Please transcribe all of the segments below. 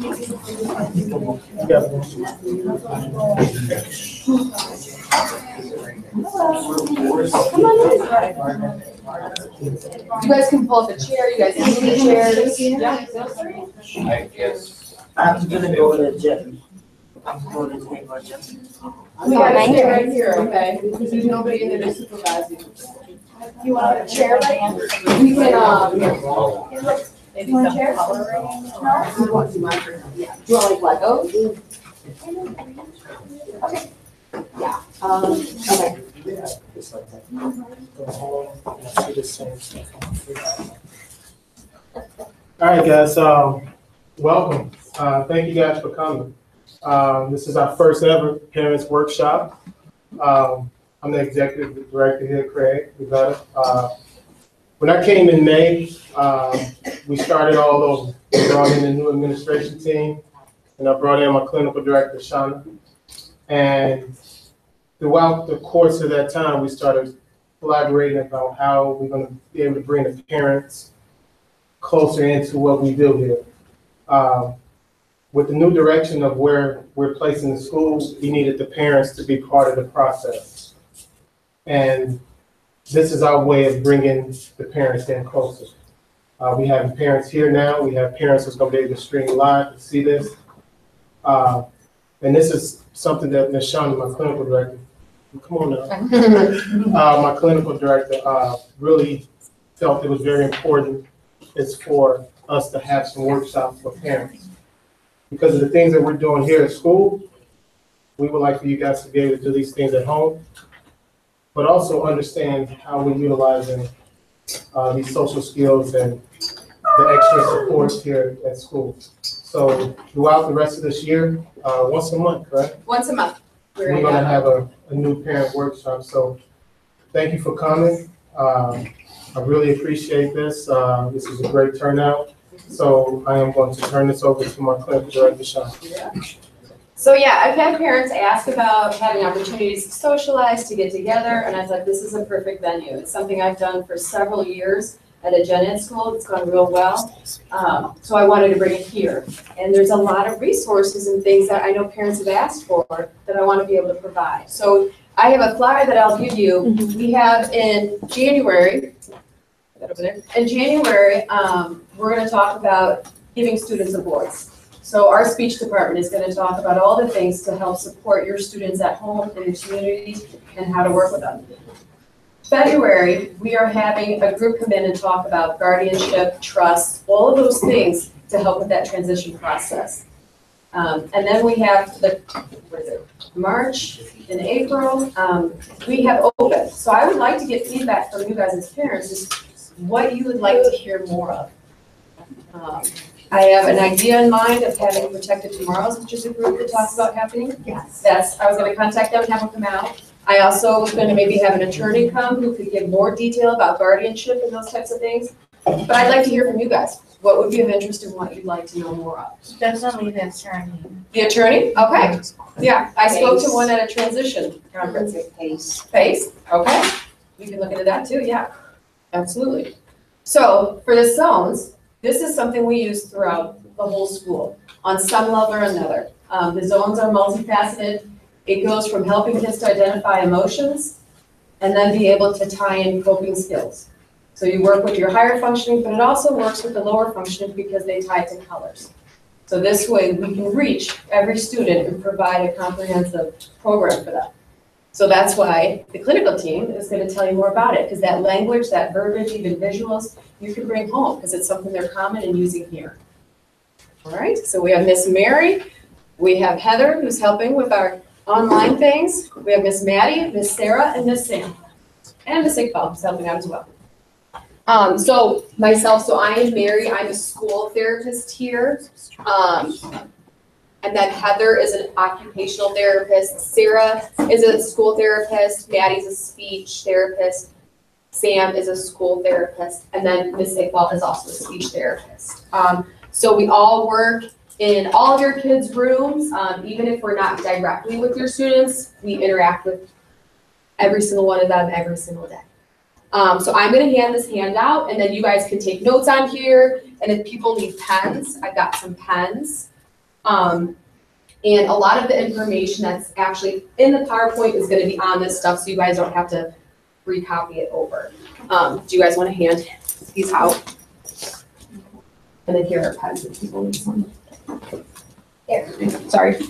You guys can pull up a chair. You guys can need chairs. Yeah. I guess. I'm gonna go to the gym. I'm going to take my gym. We got a chair right here, okay? Because there's nobody in there to supervise you. You want a chair right here? We can, maybe some color right now? You want like Legos? Okay. Yeah, okay. All right, guys, welcome. Thank you guys for coming. This is our first ever parents workshop. I'm the executive director here, Craig. When I came in May, we started all over. We brought in a new administration team, and I brought in my clinical director, Shauna. And throughout the course of that time, we started collaborating about how we're going to be able to bring the parents closer into what we do here. With the new direction of where we're placing the schools, we needed the parents to be part of the process. And this is our way of bringing the parents in closer. We have parents here now. We have parents that's going to be able to stream live and see this. And this is something that Ms. Shauna, my clinical director, come on now. My clinical director really felt it was very important is for us to have some workshops for parents. Because of the things that we're doing here at school, we would like for you guys to be able to do these things at home, but also understand how we're utilizing these social skills and the extra supports here at school. So throughout the rest of this year, once a month, correct? Once a month. We're going to have a new parent workshop. So thank you for coming. I really appreciate this. This is a great turnout. So I am going to turn this over to my clinical director, Sean. So yeah, I've had parents ask about having opportunities to socialize, to get together, and I thought this is a perfect venue. It's something I've done for several years at a gen ed school. It's gone real well. So I wanted to bring it here. And there's a lot of resources and things that I know parents have asked for that I want to be able to provide. So I have a flyer that I'll give you. We have in January, in January, we're going to talk about giving students a voice. So our speech department is going to talk about all the things to help support your students at home in the community and how to work with them. February, we are having a group come in and talk about guardianship, trust, all of those things to help with that transition process. And then we have the March and April, we have open. So I would like to get feedback from you guys as parents, is what you would like to hear more of. I have an idea in mind of having Protected Tomorrows, which is a group that talks about happening. Yes. I was going to contact them and have them come out. I also was going to maybe have an attorney come who could give more detail about guardianship and those types of things. But I'd like to hear from you guys. What would be of interest and what you'd like to know more of? Definitely the attorney. The attorney? Okay. Yeah, I spoke to one at a transition conference. Pace? Okay. We can look into that too, yeah. Absolutely. So for the zones, this is something we use throughout the whole school on some level or another. The zones are multifaceted. It goes from helping kids to identify emotions and then be able to tie in coping skills. So you work with your higher functioning, but it also works with the lower functioning because they tie to colors. So this way we can reach every student and provide a comprehensive program for them. So that's why the clinical team is going to tell you more about it, because that language, that verbiage, even visuals, you can bring home because it's something they're common and using here. All right, so we have Miss Mary, we have Heather who's helping with our online things, we have Miss Maddie, Miss Sarah, and Miss Sam, and Miss Iqbal who's helping out as well. So I am Mary, I'm a school therapist here. And then Heather is an occupational therapist. Sarah is a school therapist. Maddie's a speech therapist. Sam is a school therapist. And then Miss Iqbal is also a speech therapist. So we all work in all of your kids' rooms. Even if we're not directly with your students, we interact with every single one of them every single day. So I'm going to hand this handout, and then you guys can take notes on here. And if people need pens, I've got some pens. And a lot of the information that's actually in the PowerPoint is gonna be on this stuff, so you guys don't have to recopy it over. Do you guys wanna hand these out? And then here are pens if people need some. Here, sorry.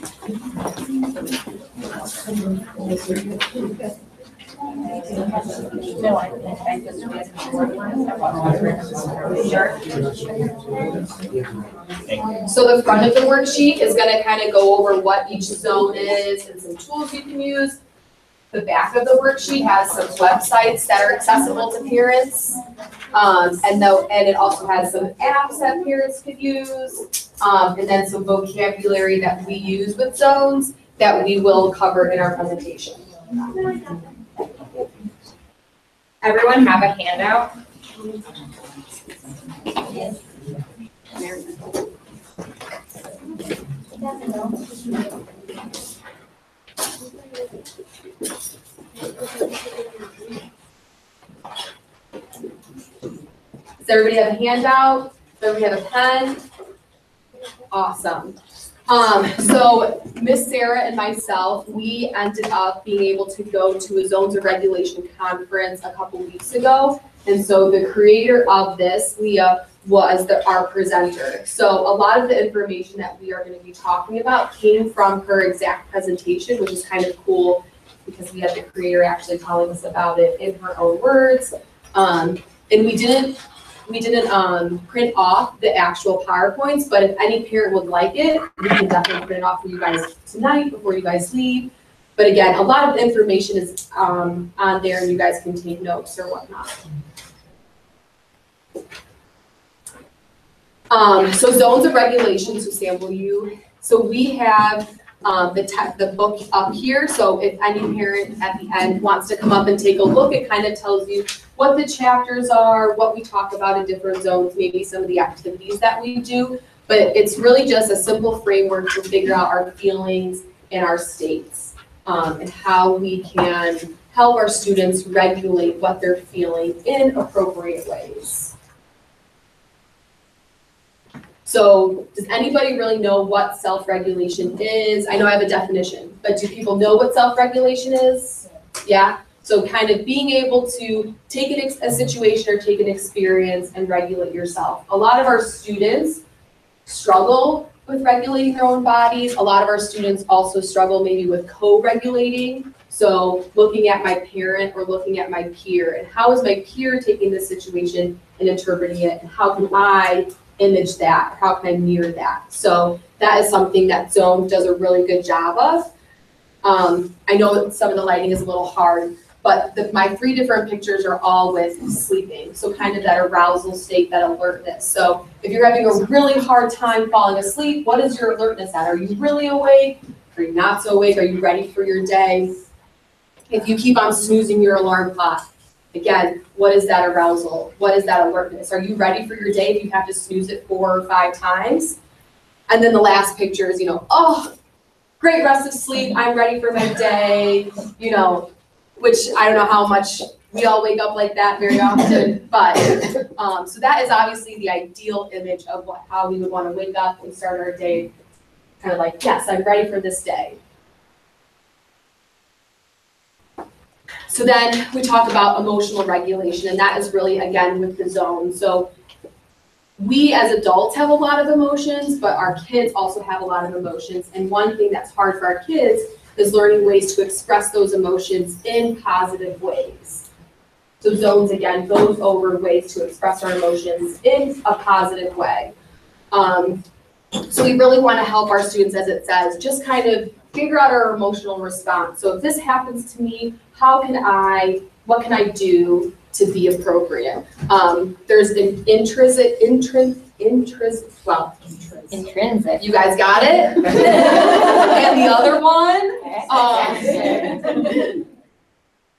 So the front of the worksheet is gonna kind of go over what each zone is and some tools you can use. The back of the worksheet has some websites that are accessible to parents. And it also has some apps that parents could use. And then some vocabulary that we use with zones that we will cover in our presentation. Everyone have a handout? Does everybody have a handout? Does everybody have a pen? Awesome. So Miss Sarah and myself, we ended up being able to go to a Zones of Regulation conference a couple weeks ago. And so the creator of this, Leah, was our presenter. So a lot of the information that we are going to be talking about came from her exact presentation, which is kind of cool because we had the creator actually telling us about it in her own words. And we didn't print off the actual PowerPoints, but if any parent would like it, we can definitely print it off for you guys tonight before you guys leave. But again, a lot of the information is on there and you guys can take notes or whatnot. So zones of regulation, so Sam, will you? So we have the book up here. So if any parent at the end wants to come up and take a look, it kind of tells you what the chapters are, what we talk about in different zones, maybe some of the activities that we do. But it's really just a simple framework to figure out our feelings and our states, and how we can help our students regulate what they're feeling in appropriate ways. So does anybody really know what self-regulation is? I know I have a definition, but do people know what self-regulation is? Yeah? So kind of being able to take a situation or take an experience and regulate yourself. A lot of our students struggle with regulating their own bodies. A lot of our students also struggle maybe with co-regulating. So looking at my parent or looking at my peer, and how is my peer taking this situation and interpreting it, and how can I image that? How can I mirror that? So that is something that Zone does a really good job of. I know some of the lighting is a little hard, but my 3 different pictures are all with sleeping. So kind of that arousal state, that alertness. So if you're having a really hard time falling asleep, what is your alertness at? Are you really awake? Are you not so awake? Are you ready for your day? If you keep on snoozing your alarm clock, again, what is that arousal? What is that alertness? Are you ready for your day if you have to snooze it 4 or 5 times? And then the last picture is, oh, great rest of sleep. I'm ready for my day, which I don't know how much we all wake up like that very often, but so that is obviously the ideal image of how we would want to wake up and start our day, kind of like, yes, I'm ready for this day. So then we talk about emotional regulation, and that is really, again, with the zone. So we as adults have a lot of emotions, but our kids also have a lot of emotions. And one thing that's hard for our kids is learning ways to express those emotions in positive ways. So zones, again, goes over ways to express our emotions in a positive way. So we really want to help our students, as it says, just kind of figure out our emotional response. So if this happens to me, what can I do to be appropriate? There's an intrinsic. You guys got it? And the other one,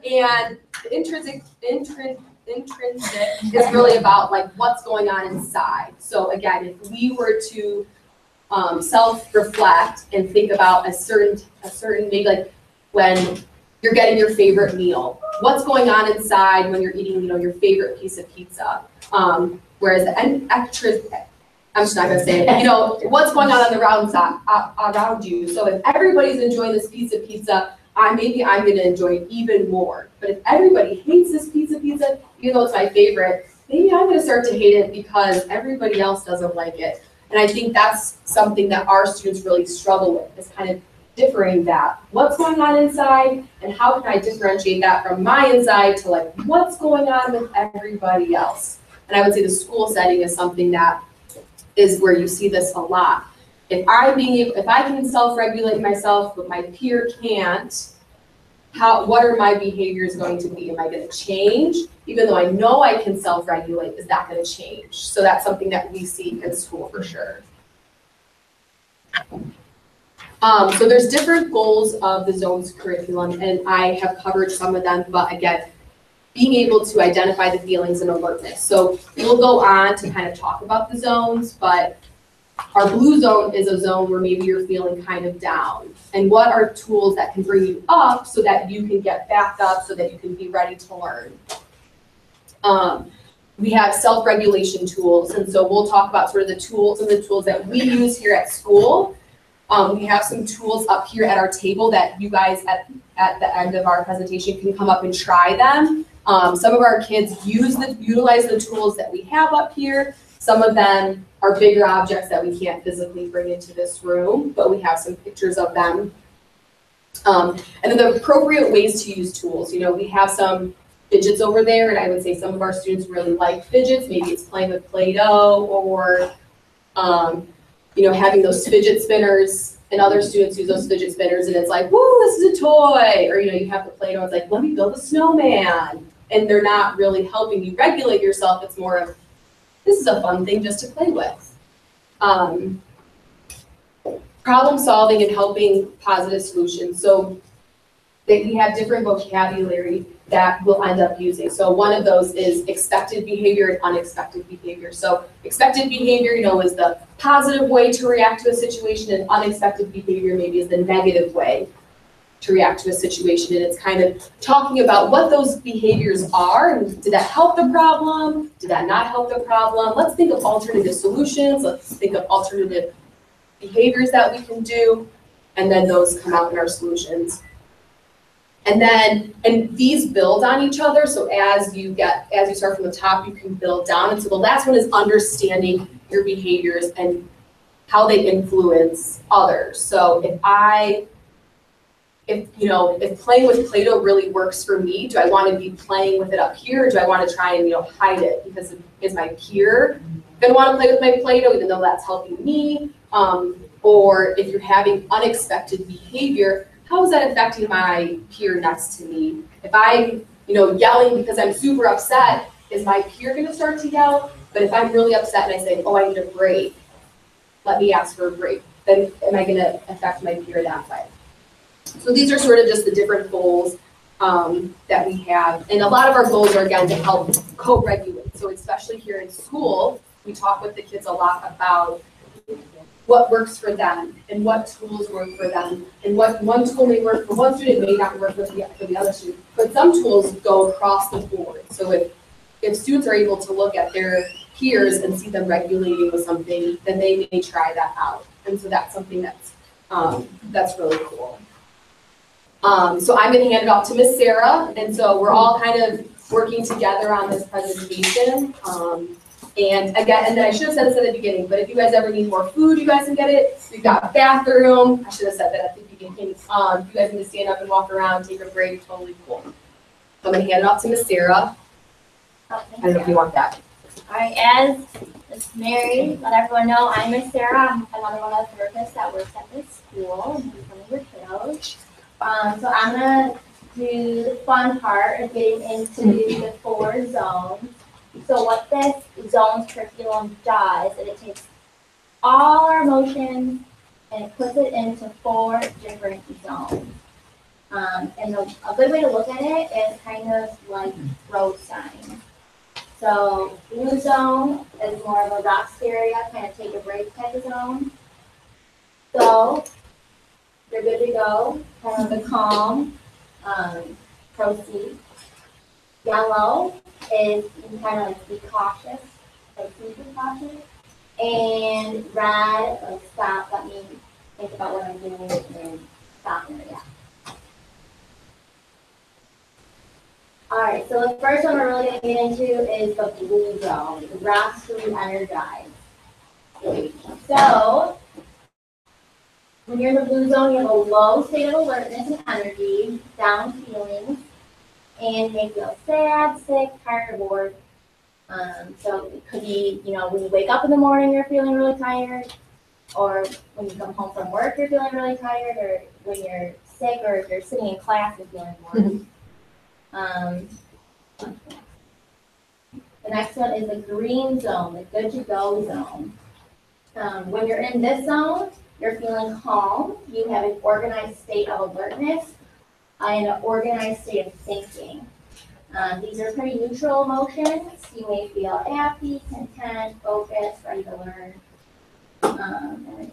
and intrinsic is really about like what's going on inside. So again, if we were to self-reflect and think about a certain maybe like when you're getting your favorite meal, what's going on inside when you're eating, your favorite piece of pizza. Whereas the I'm just not gonna say it, what's going on the around you. So if everybody's enjoying this piece of pizza, I'm gonna enjoy it even more. But if everybody hates this piece of pizza, even though it's my favorite, maybe I'm gonna start to hate it because everybody else doesn't like it. And I think that's something that our students really struggle with, is kind of differing that. What's going on inside, and how can I differentiate that from my inside to like what's going on with everybody else? And I would say the school setting is something that is where you see this a lot. If I can self-regulate myself, but my peer can't, what are my behaviors going to be? Am I going to change? Even though I know I can self-regulate, is that going to change? So that's something that we see in school for sure. So there's different goals of the zones curriculum, and I have covered some of them, but again, being able to identify the feelings and alertness. So we'll go on to kind of talk about the zones, but our blue zone is a zone where maybe you're feeling kind of down. And what are tools that can bring you up so that you can get back up, so that you can be ready to learn? We have self-regulation tools, and so we'll talk about sort of the tools that we use here at school. We have some tools up here at our table that you guys at the end of our presentation can come up and try them. Some of our kids utilize the tools that we have up here. Some of them are bigger objects that we can't physically bring into this room, but we have some pictures of them. And then the appropriate ways to use tools. We have some fidgets over there, and I would say some of our students really like fidgets. Maybe it's playing with Play-Doh, or having those fidget spinners, and other students use those fidget spinners and it's like, woo, this is a toy. Or, you have the Play-Doh, it's like, let me build a snowman. And they're not really helping you regulate yourself. It's more of, this is a fun thing just to play with. Problem solving and helping positive solutions. So we have different vocabulary that we'll end up using. So one of those is expected behavior and unexpected behavior. So expected behavior, is the positive way to react to a situation, and unexpected behavior maybe is the negative way to react to a situation. And it's kind of talking about what those behaviors are, and did that help the problem? Did that not help the problem? Let's think of alternative solutions. Let's think of alternative behaviors that we can do, and then those come out in our solutions. And these build on each other. So as you start from the top, you can build down. And so the last one is understanding your behaviors and how they influence others. So if playing with Play-Doh really works for me, do I want to be playing with it up here, or do I want to try and hide it? Because is my peer going to want to play with my Play-Doh even though that's helping me? Or if you're having unexpected behavior, how is that affecting my peer next to me? If I'm, yelling because I'm super upset, is my peer going to start to yell? But if I'm really upset and I say, oh, I need a break, let me ask for a break, then am I going to affect my peer that way? So these are sort of just the different goals that we have. And a lot of our goals are, again, to help co-regulate. So especially here in school, we talk with the kids a lot about what works for them and what tools work for them, and what one tool may work for one student may not work for the other student. But some tools go across the board. So if students are able to look at their peers and see them regulating with something, then they may try that out. And so that's something that's really cool. So I'm going to hand it off to Miss Sarah, and so we're all kind of working together on this presentation. And then I should have said this at the beginning, but if you guys ever need more food, you guys can get it. We've got a bathroom. I should have said that at the beginning. You guys need to stand up and walk around, take a break, totally cool. So I'm going to hand it off to Miss Sarah. I don't know if you want that. All right, as Miss Mary let everyone know, I'm Miss Sarah. I'm another one of the therapists that works at this school and some of your kiddos. So I'm gonna do the fun part of getting into the 4 zones. So what this zones curriculum does is it takes all our emotions and it puts it into 4 different zones. And a good way to look at it is kind of like road signs. So blue zone is more of a rocks area, kind of take a break type of zone. So you're good to go, kind of the calm, proceed. Yellow is you can kind of like be cautious, like super cautious. And red, like stop, let me think about what I'm doing, and stop area. All right, so the first one we're really going to get into is the blue zone, the rapidly energized. So, when you're in the blue zone, you have a low state of alertness and energy, down feelings, and you may feel sad, sick, tired, or bored. So it could be, when you wake up in the morning, you're feeling really tired, or when you come home from work, you're feeling really tired, or when you're sick, or if you're sitting in class and feeling bored. The next one is the green zone, the good to go zone. When you're in this zone, you're feeling calm, you have an organized state of alertness, and an organized state of thinking. These are pretty neutral emotions. You may feel happy, content, focused, ready to learn, and then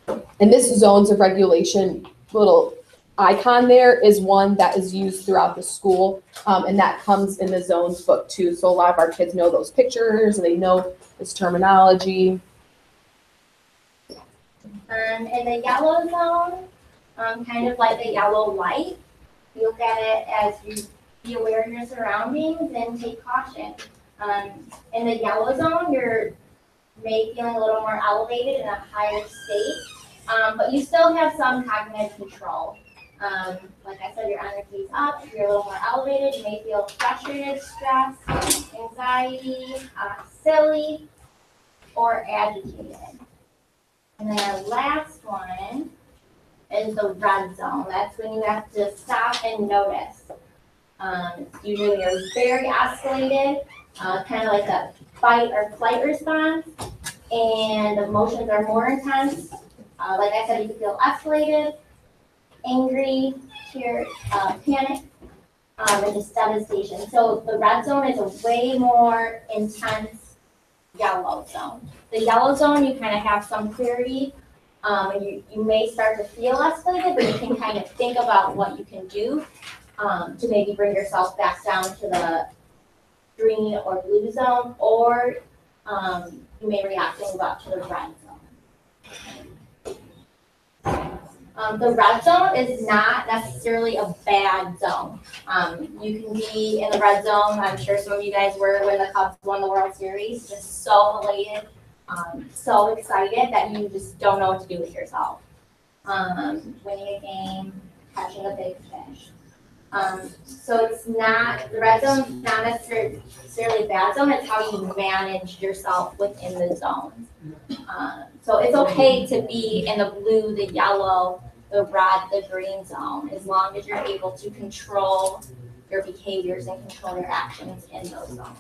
relax. And this zones of regulation little icon there is one that is used throughout the school, and that comes in the zones book too. So a lot of our kids know those pictures and they know this terminology. In the yellow zone, kind of like the yellow light, you look at it as you be aware of your surroundings and take caution. In the yellow zone, you're maybe feeling a little more elevated in a higher state, but you still have some cognitive control. Like I said, your energy is up, you're a little more elevated, you may feel frustrated, stressed, anxiety, silly, or agitated. And then our last one is the red zone. That's when you have to stop and notice. Usually you're very escalated, kind of like a fight or flight response, and emotions are more intense. Like I said, you can feel escalated, angry, panic, and just devastation. So the red zone is a way more intense yellow zone. The yellow zone, you kind of have some clarity, and you may start to feel escalated, but you can kind of think about what you can do to maybe bring yourself back down to the green or blue zone, or you may react and move up to the red zone. The red zone is not necessarily a bad zone. You can be in the red zone. I'm sure some of you guys were when the Cubs won the World Series, just so elated, so excited that you just don't know what to do with yourself. Winning a game, catching a big fish. So it's not, the red zone is not necessarily a bad zone, it's how you manage yourself within the zones. So it's okay to be in the blue, the yellow, the red, the green zone, as long as you're able to control your behaviors and control your actions in those zones.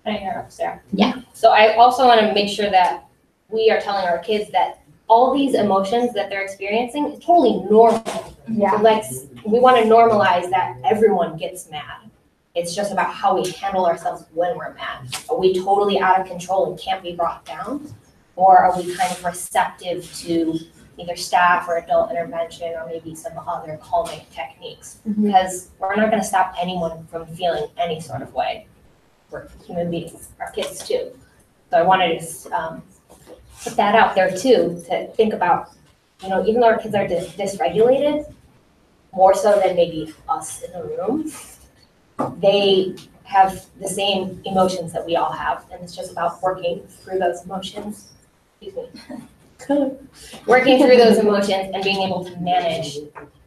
Can I interrupt, Sarah? Yeah. So I also want to make sure that we are telling our kids that all these emotions that they're experiencing is totally normal. Yeah. Like, we want to normalize that everyone gets mad. It's just about how we handle ourselves when we're mad. Are we totally out of control and can't be brought down? Or are we kind of receptive to either staff or adult intervention or maybe some other calming techniques? Because we're not going to stop anyone from feeling any sort of way. We're human beings, our kids too. So I wanted to put that out there too, to think about, even though our kids are dysregulated, more so than maybe us in the room, they have the same emotions that we all have, and it's just about working through those emotions. Excuse me. Working through those emotions and being able to manage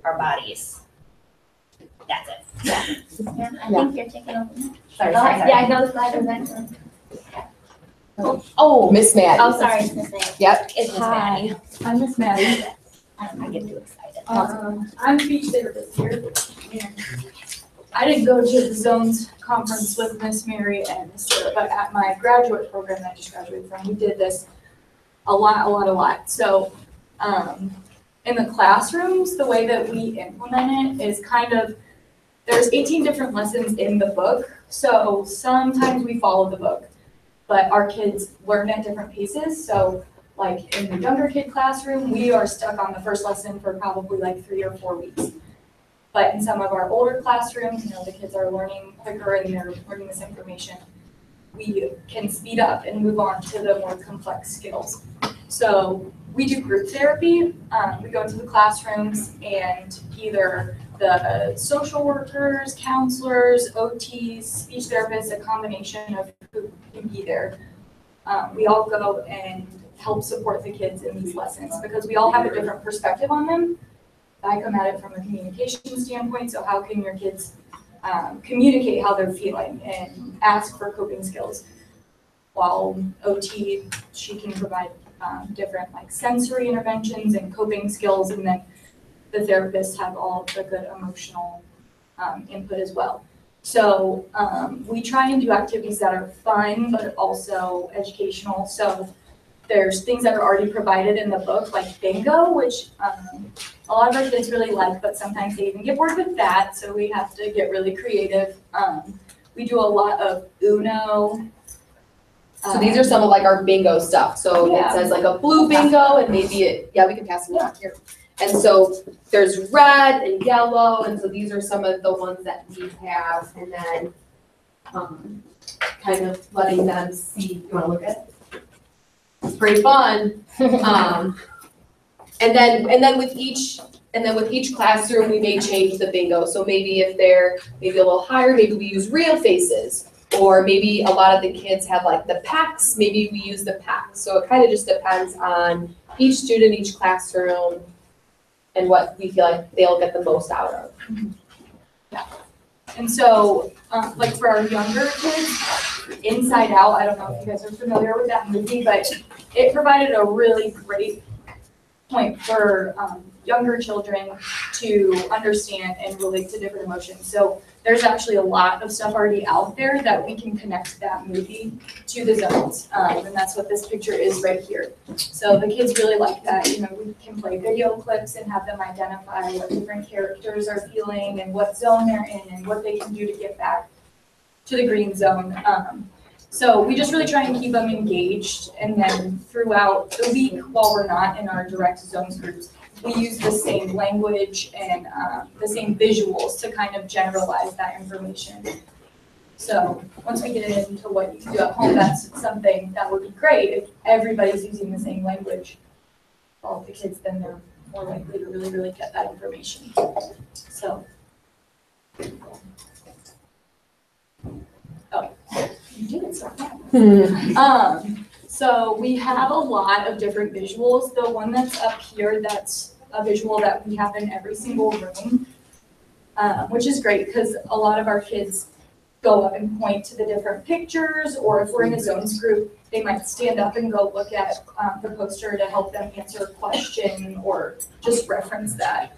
our bodies. That's it. Yeah, I think you're taking over. Sorry. Yeah, I know the slide was next one. Oh, Miss Maddie. Oh, sorry, it's missing. Yep. it's Miss Hi, Maddie. I'm Miss Maddie. I get too excited. I'm speech therapist here. And I didn't go to the Zones conference with Miss Mary and Miss Sarah, but at my graduate program that I just graduated from, we did this a lot. So in the classrooms, the way that we implement it is kind of, there's 18 different lessons in the book. So sometimes we follow the book, but our kids learn at different paces. So like in the younger kid classroom, we are stuck on the first lesson for probably like 3 or 4 weeks. But in some of our older classrooms, the kids are learning quicker and they're learning this information we can speed up and move on to the more complex skills. So we do group therapy. We go into the classrooms and either the social workers, counselors, OTs, speech therapists, a combination of who can be there. We all go and help support the kids in these lessons because we all have a different perspective on them. I come at it from a communication standpoint, so how can your kids communicate how they're feeling and ask for coping skills? While OT, she can provide different like sensory interventions and coping skills, and then the therapists have all the good emotional input as well. So we try and do activities that are fun, but also educational. So there's things that are already provided in the book, like bingo, which a lot of our kids really like, but sometimes they even get bored with that. So we have to get really creative. We do a lot of Uno. So these are some of like our bingo stuff. So Yeah. it says like a blue bingo and maybe we can pass them out here. And so there's red and yellow, and so these are some of the ones that we have, and then kind of letting them see. You wanna look at it? It's pretty fun. And then with each classroom, we may change the bingo. So maybe if they're maybe a little higher, maybe we use real faces. Or maybe a lot of the kids have like the packs, maybe we use the packs. So it kind of just depends on each student, each classroom, and what we feel like they'll get the most out of. Yeah. And so, like for our younger kids, Inside Out, I don't know if you guys are familiar with that movie, but it provided a really great point for younger children to understand and relate to different emotions. So there's actually a lot of stuff already out there that we can connect that movie to the zones. And that's what this picture is right here. So the kids really like that. You know, we can play video clips and have them identify what different characters are feeling and what zone they're in and what they can do to get back to the green zone. So we just really try and keep them engaged. And then throughout the week, while we're not in our direct zones groups, we use the same language and the same visuals to kind of generalize that information. So once we get into what you can do at home, that's something that would be great if everybody's using the same language. All the kids, then they're more likely to really, really get that information. So. Oh, you did it so well. So we have a lot of different visuals. The one that's up here, that's a visual that we have in every single room, which is great because a lot of our kids go up and point to the different pictures, or if we're in a zones group, they might stand up and go look at the poster to help them answer a question or just reference that.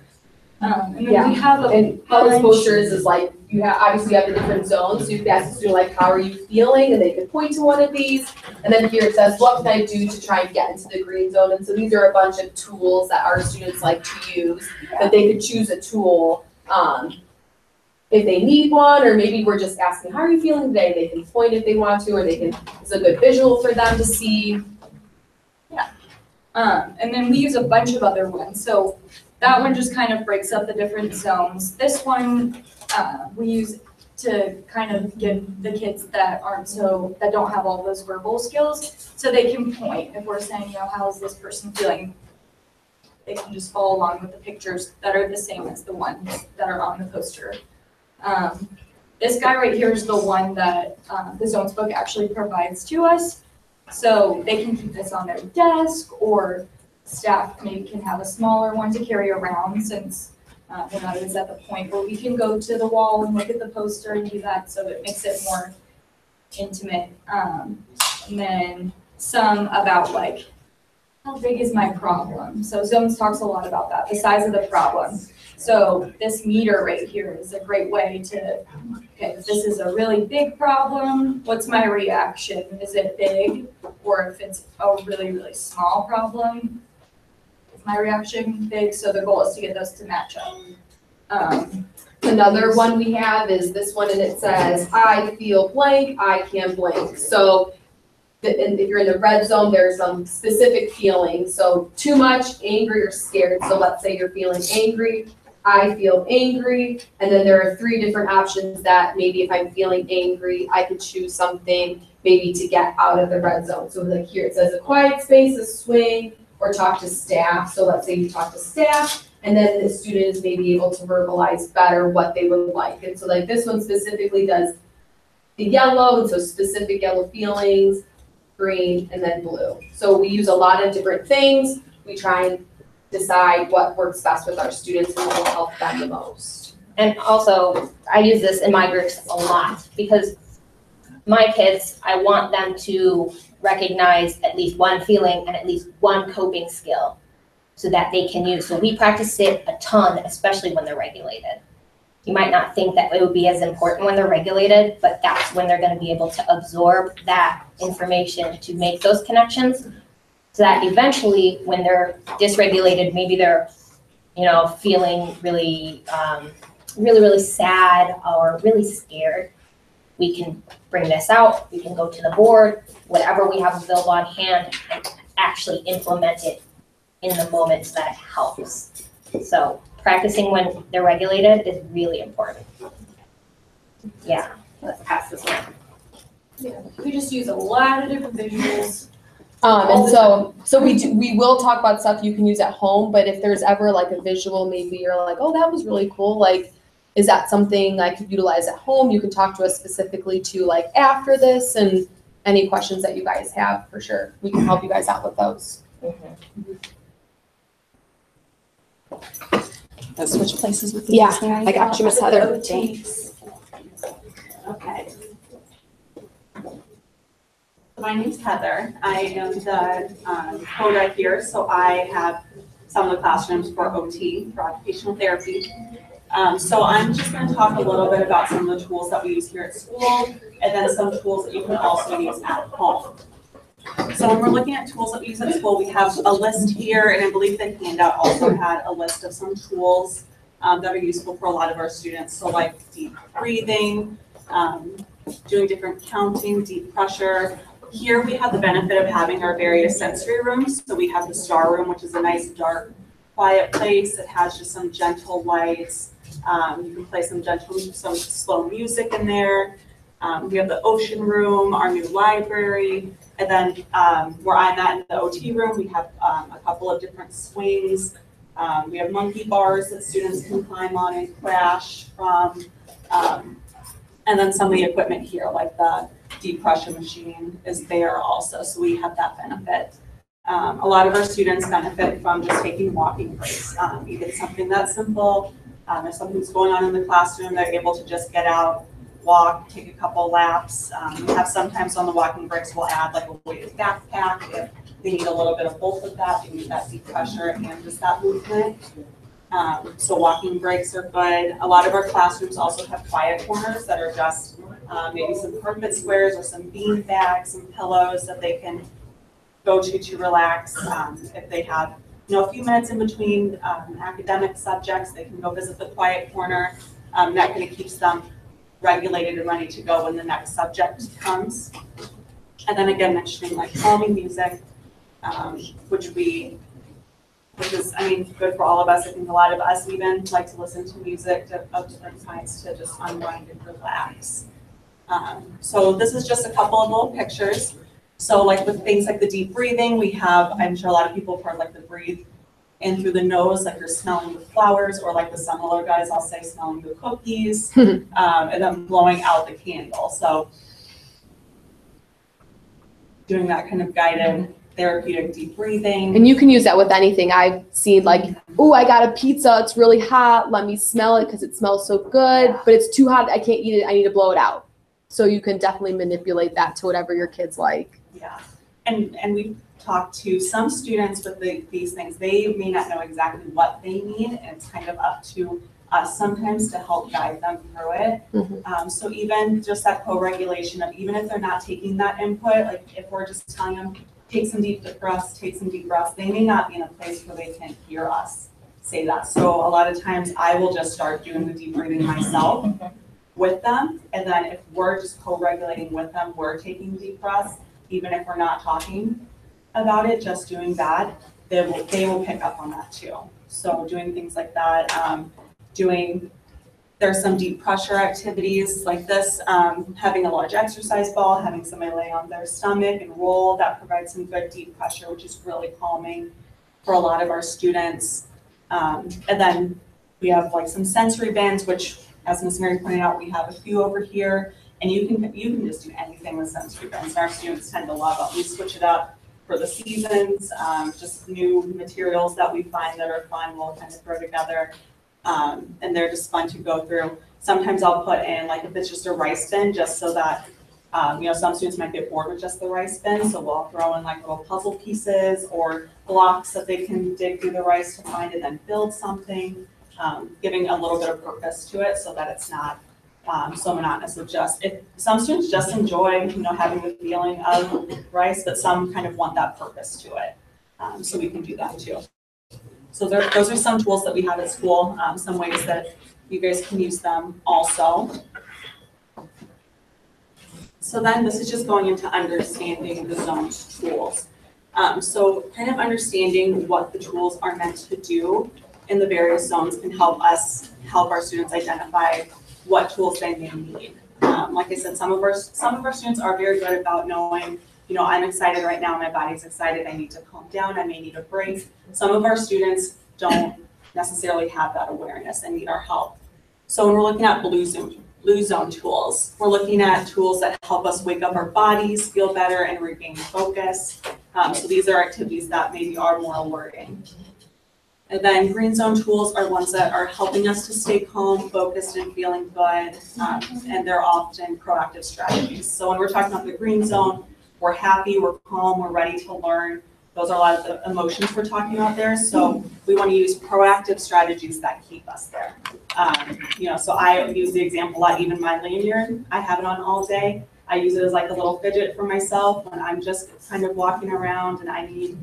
And then we have And how this poster is like, obviously you have the different zones, so you can ask the student like, how are you feeling? And they can point to one of these. And then here it says, what can I do to try and get into the green zone? And so these are a bunch of tools that our students like to use, that they could choose a tool if they need one, or maybe we're just asking, how are you feeling today? They can point if they want to, or it's a good visual for them to see. Yeah. And then we use a bunch of other ones. So that one just kind of breaks up the different zones. This one we use to kind of give the kids that don't have all those verbal skills, so they can point. If we're saying, how is this person feeling? They can just follow along with the pictures that are the same as the ones that are on the poster. This guy right here is the one that the zones book actually provides to us. So they can keep this on their desk, or staff maybe can have a smaller one to carry around, since we're not always at the point where we can go to the wall and look at the poster and do that, so it makes it more intimate. And then some about like, how big is my problem? So Zones talks a lot about that, the size of the problem. So this meter right here is a great way to, okay, if this is a really big problem, what's my reaction? Is it big? Or if it's a really, really small problem, is my reaction big? So the goal is to get those to match up. Another one we have is this one, and it says, I feel blank, I can blank. So and if you're in the red zone, there's some specific feelings. So too much, angry, or scared. So let's say you're feeling angry, I feel angry. And then there are 3 different options that maybe if I'm feeling angry, I could choose something maybe to get out of the red zone. So like here it says a quiet space, a swing, or talk to staff. So let's say you talk to staff, and then the student is maybe able to verbalize better what they would like. And so like this one specifically does the yellow, and so specific yellow feelings, green, and then blue. So we use a lot of different things. We try and decide what works best with our students and what will help them the most. And also, I use this in my groups a lot because my kids, I want them to recognize at least one feeling and at least one coping skill so that they can use. So we practice it a ton, especially when they're regulated. You might not think that it would be as important when they're regulated, but that's when they're going to be able to absorb that information to make those connections so that eventually when they're dysregulated, maybe they're, feeling really, really sad or really scared, we can bring this out, we can go to the board, whatever we have available on hand, and actually implement it in the moment so that it helps. So practicing when they're regulated is really important. Yeah, let's pass this one. Yeah, we just use a lot of different visuals. And so we will talk about stuff you can use at home, but if there's ever like a visual, maybe you're like, oh, that was really cool. Like, is that something I could utilize at home? You can talk to us specifically to like after this, and any questions that you guys have, for sure. We can help you guys out with those. Let's switch places with Yeah, I got you, Miss Heather. Thanks. Okay. My name's Heather. I am the CODA here, so I have some of the classrooms for OT, for occupational therapy. So I'm just going to talk a little bit about some of the tools that we use here at school, and then some tools that you can also use at home. So when we're looking at tools that we use at school, we have a list here, and I believe the handout also had a list of some tools that are useful for a lot of our students. So like deep breathing, doing different counting, deep pressure. Here we have the benefit of having our various sensory rooms. So we have the star room, which is a nice dark, quiet place. It has just some gentle lights. You can play some slow music in there. We have the ocean room, our new library, and then where I'm at in the OT room, we have a couple of different swings. We have monkey bars that students can climb on and crash from, and then some of the equipment here, like the deep pressure machine is there also, so we have that benefit. A lot of our students benefit from just taking walking breaks, even something that simple. If something's going on in the classroom, they're able to just get out, walk, take a couple laps. We have sometimes on the walking breaks, we'll add like a weighted backpack. If they need a little bit of both of that, they need that deep pressure and just that movement. So walking breaks are good. A lot of our classrooms also have quiet corners that are just maybe some carpet squares or some bean bags, some pillows that they can go to relax. If they have a few minutes in between academic subjects, they can go visit the quiet corner. That kind of keeps them regulated and ready to go when the next subject comes. And then again, mentioning like calming music, which is, good for all of us. I think a lot of us even like to listen to music of different kinds to just unwind and relax. So this is just a couple of little pictures. So like with things like the deep breathing, we have, I'm sure a lot of people have heard like the breathe in through the nose, like you're smelling the flowers, or like the similar guys, I'll say smelling the cookies, and then blowing out the candle. So doing that kind of guided therapeutic deep breathing. And you can use that with anything. I've seen like, oh, I got a pizza, it's really hot, let me smell it because it smells so good, but it's too hot, I can't eat it, I need to blow it out. So you can definitely manipulate that to whatever your kids like. Yeah, and we've talked to some students with these things. They may not know exactly what they need, and it's kind of up to us sometimes to help guide them through it. So even just that co-regulation of even if they're not taking that input, like if we're just telling them, take some deep breaths, they may not be in a place where they can hear us say that. So a lot of times I will just start doing the deep breathing myself with them. And then if we're just co-regulating with them, we're taking deep breaths, even if we're not talking about it, just doing that, they will pick up on that too. So doing things like that, doing There's some deep pressure activities like this, having a large exercise ball, having somebody lay on their stomach and roll, that provides some good deep pressure, which is really calming for a lot of our students. And then we have like some sensory bands, which, as Ms. Mary pointed out, we have a few over here, and you can just do anything with sensory bands. Our students tend to love it. We switch it up for the seasons, just new materials that we find that are fun, we'll kind of throw together. And they're just fun to go through. Sometimes I'll put in, like if it's just a rice bin, just so that, some students might get bored with just the rice bin, so we'll throw in like little puzzle pieces or blocks that they can dig through the rice to find and then build something, giving a little bit of purpose to it so that it's not so monotonous of just, if some students just enjoy, having the feeling of rice, but some kind of want that purpose to it. So we can do that too. So those are some tools that we have at school, some ways that you guys can use them also. So then this is just going into understanding the zone's tools. So kind of understanding what the tools are meant to do in the various zones can help our students identify what tools they may need. Like I said, some of our students are very good about knowing, I'm excited right now, my body's excited, I need to calm down, I may need a break. Some of our students don't necessarily have that awareness and need our help. So when we're looking at blue zone tools, we're looking at tools that help us wake up our bodies, feel better, and regain focus. So these are activities that maybe are more alerting. And then green zone tools are ones that are helping us to stay calm, focused, and feeling good, and they're often proactive strategies. So when we're talking about the green zone, we're happy, we're calm, we're ready to learn. Those are a lot of the emotions we're talking about there. So we want to use proactive strategies that keep us there. So I use the example a lot, even my lanyard, I have it on all day. I use it as like a little fidget for myself when I'm just kind of walking around and I need,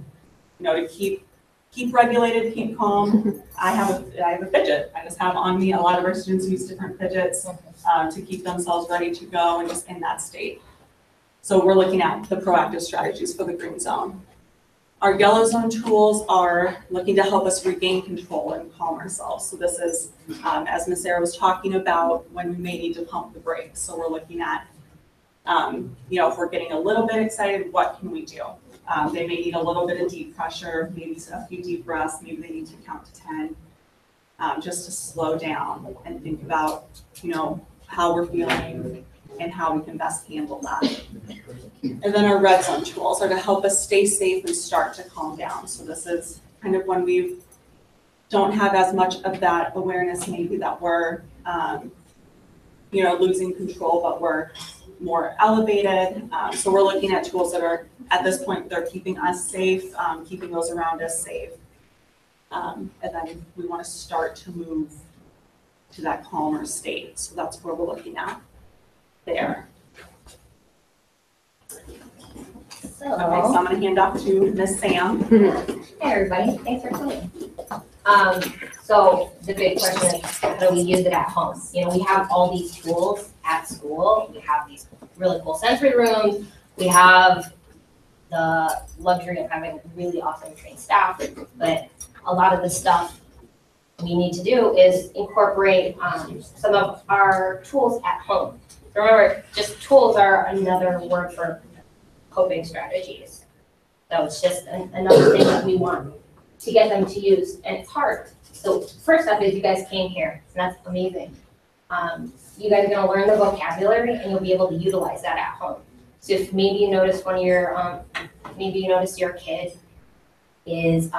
to keep regulated, keep calm. I have a fidget. I just have on me. A lot of our students use different fidgets to keep themselves ready to go and just in that state. So we're looking at the proactive strategies for the green zone. Our yellow zone tools are looking to help us regain control and calm ourselves. So this is, as Ms. Sarah was talking about, when we may need to pump the brakes. So we're looking at, if we're getting a little bit excited, what can we do? They may need a little bit of deep pressure, maybe a few deep breaths, maybe they need to count to 10, just to slow down and think about, how we're feeling and how we can best handle that. And then our red zone tools are to help us stay safe and start to calm down. So this is kind of when we don't have as much of that awareness, maybe that we're, losing control, but we're more elevated. So we're looking at tools that are, at this point, they're keeping us safe, keeping those around us safe. And then we want to start to move to that calmer state. So that's where we're looking at there. So, Okay, so I'm going to hand off to Miss Sam. hey everybody, thanks for coming. So the big question is, how do we use it at home? We have all these tools at school. We have these really cool sensory rooms. We have the luxury of having really awesome trained staff, but a lot of the stuff we need to do is incorporate some of our tools at home. Remember, just tools are another word for coping strategies. So it's just another thing that we want to get them to use, and it's hard. So first up is you guys came here, and that's amazing. You guys are gonna learn the vocabulary, and you'll be able to utilize that at home. So if maybe you notice your kid is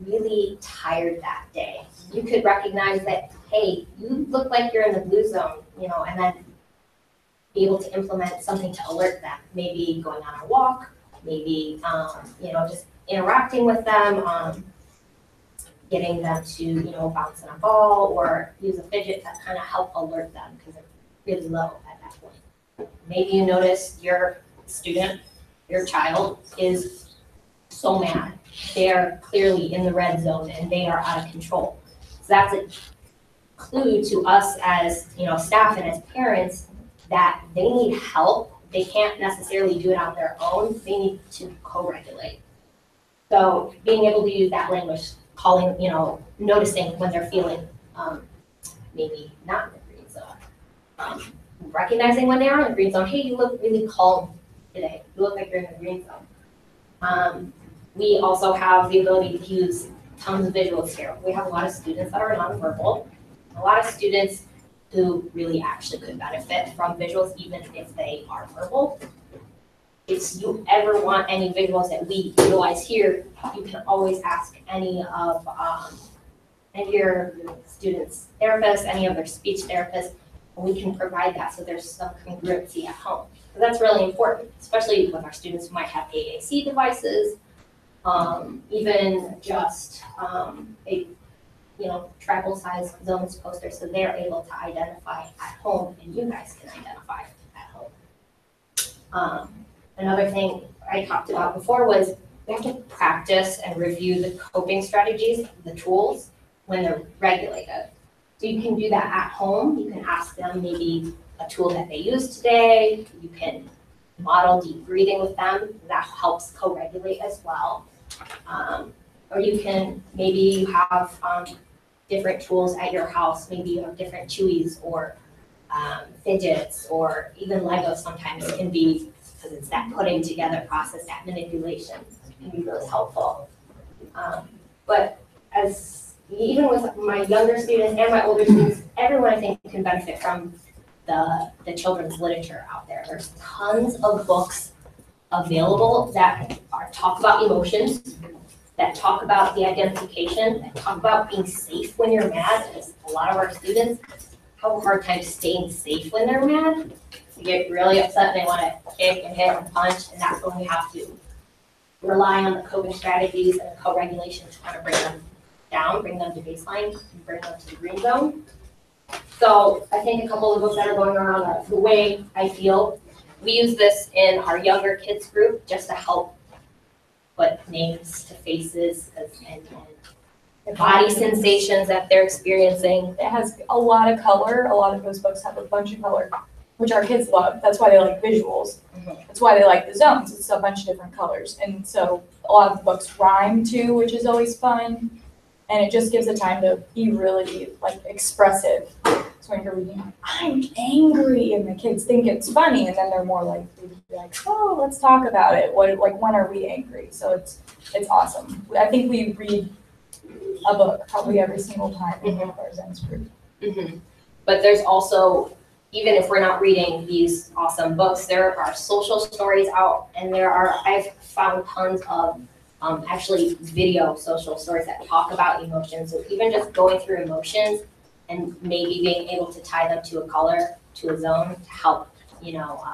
really tired that day, you could recognize that, hey, you look like you're in the blue zone, and then be able to implement something to alert them. Maybe going on a walk, maybe just interacting with them, getting them to bounce in a ball or use a fidget to kind of help alert them because they're really low at that point. Maybe you notice your student, your child is so mad. They're clearly in the red zone and they are out of control. So that's a clue to us as staff and as parents that they need help. They can't necessarily do it on their own. They need to co-regulate. So being able to use that language, calling, noticing when they're feeling maybe not in the green recognizing when they are in the green zone. Hey, you look really calm today. You look like you're in the green zone. We also have the ability to use tons of visuals here. We have a lot of students that are nonverbal, a lot of students who really actually could benefit from visuals even if they are verbal. If you ever want any visuals that we utilize here, you can always ask any of your students' therapists, any of their speech therapists, and we can provide that so there's some congruency at home. So that's really important, especially with our students who might have AAC devices, even just a travel size zones poster, so they're able to identify at home and you guys can identify at home. Another thing I talked about before was we have to practice and review the coping strategies, the tools, when they're regulated. So you can do that at home. You can ask them maybe a tool that they use today. You can model deep breathing with them. That helps co-regulate as well. Or you can, maybe you have different tools at your house. Maybe you have different chewies or fidgets, or even Lego sometimes can be, because it's that putting together process, that manipulation can be really helpful. But even with my younger students and my older students, everyone I think can benefit from the children's literature out there. There's tons of books available that talk about emotions, that talk about the identification, that talk about being safe when you're mad, because a lot of our students have a hard time staying safe when they're mad. They get really upset and they want to kick and hit and punch, and that's when we have to rely on the coping strategies and co-regulation to kind of bring them down, bring them to baseline, and bring them to the green zone. So I think a couple of books that are going around are The Way I Feel. We use this in our younger kids group just to help put names to faces and body sensations that they're experiencing. It has a lot of color. A lot of those books have a bunch of color, which our kids love. That's why they like visuals. That's why they like the zones. It's a bunch of different colors. And so a lot of the books rhyme too, which is always fun. And it just gives a time to be really expressive. So when you're reading, I'm angry, and the kids think it's funny, and then they're more likely to be like, oh, let's talk about it. When are we angry? So it's awesome. I think we read a book probably every single time in our Zen's group. But there's also, even if we're not reading these awesome books, there are social stories out, and I've found tons of actually video social stories that talk about emotions. So even just going through emotions and maybe being able to tie them to a color, to a zone to help,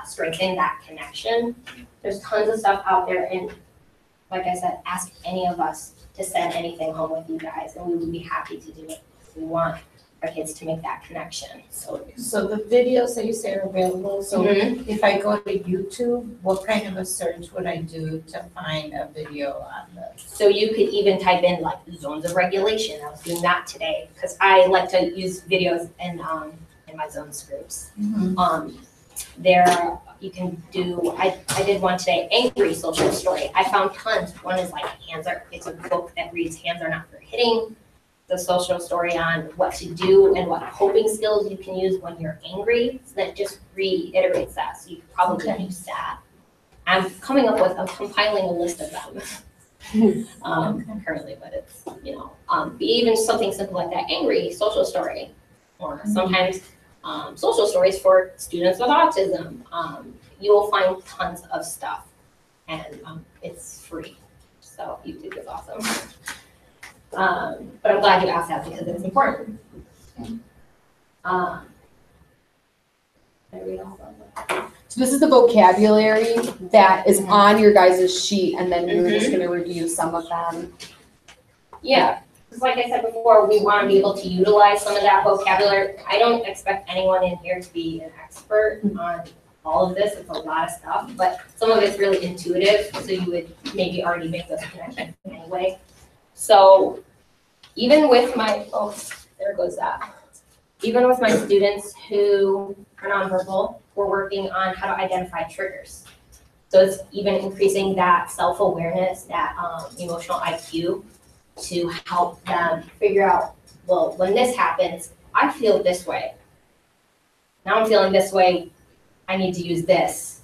strengthen that connection. There's tons of stuff out there, and like I said, ask any of us to send anything home with you guys, and we would be happy to do it. We want our kids to make that connection. So the videos that you say are available, so if I go to YouTube, what kind of a search would I do to find a video on this? So you could even type in zones of regulation. I was doing that today because I like to use videos in my zones groups. There you can do, I did one today, angry social story. I found tons. One is it's a book that reads Hands Are Not for Hitting. The social story on what to do and what coping skills you can use when you're angry. So that just reiterates that. So you could probably use that. I'm compiling a list of them currently, but it's, even something simple like that, angry social story, or sometimes social stories for students with autism. You will find tons of stuff, and it's free. So YouTube is awesome. But I'm glad you asked that because it's important. So this is the vocabulary that is on your guys' sheet, and then we're just gonna review some of them. Yeah, because like I said before, we want to be able to utilize some of that vocabulary. I don't expect anyone in here to be an expert on all of this. It's a lot of stuff, but some of it's really intuitive, so you would maybe already make those connections anyway. So even with even with my students who are nonverbal, we're working on how to identify triggers. So it's even increasing that self-awareness, that emotional IQ, to help them figure out, well, when this happens, I feel this way. now I'm feeling this way, I need to use this